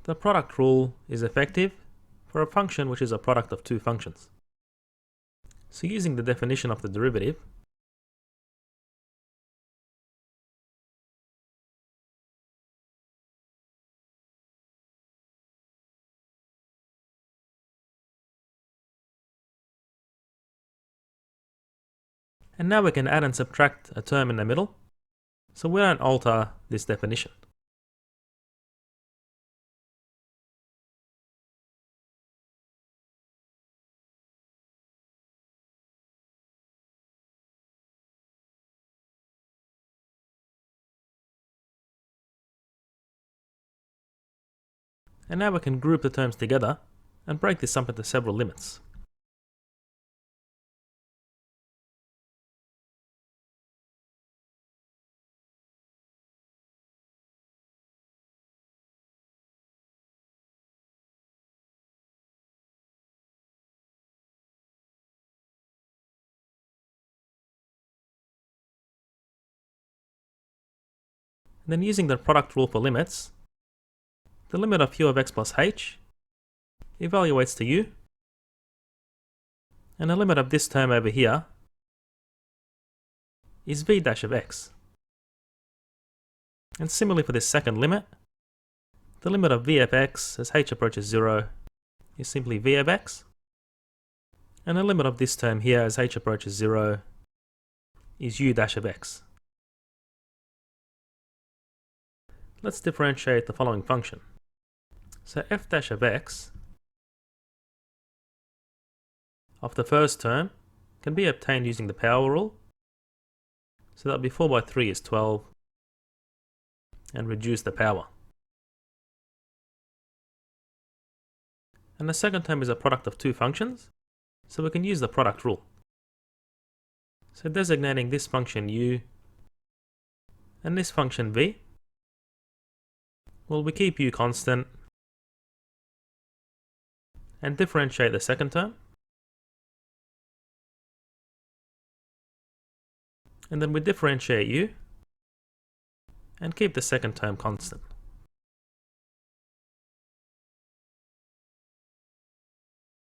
The product rule is effective for a function which is a product of two functions. So using the definition of the derivative, and now we can add and subtract a term in the middle, so we don't alter this definition. And now we can group the terms together and break this up into several limits. And then using the product rule for limits, the limit of u of x plus h evaluates to u, and the limit of this term over here is v dash of x. And similarly for this second limit, the limit of v of x as h approaches 0 is simply v of x, and the limit of this term here as h approaches 0 is u dash of x. Let's differentiate the following function. So f dash of x of the first term can be obtained using the power rule. So that would be 4 by 3 is 12, and reduce the power. And the second term is a product of two functions, so we can use the product rule. So designating this function u and this function v, well, we keep u constant and differentiate the second term, and then we differentiate u and keep the second term constant.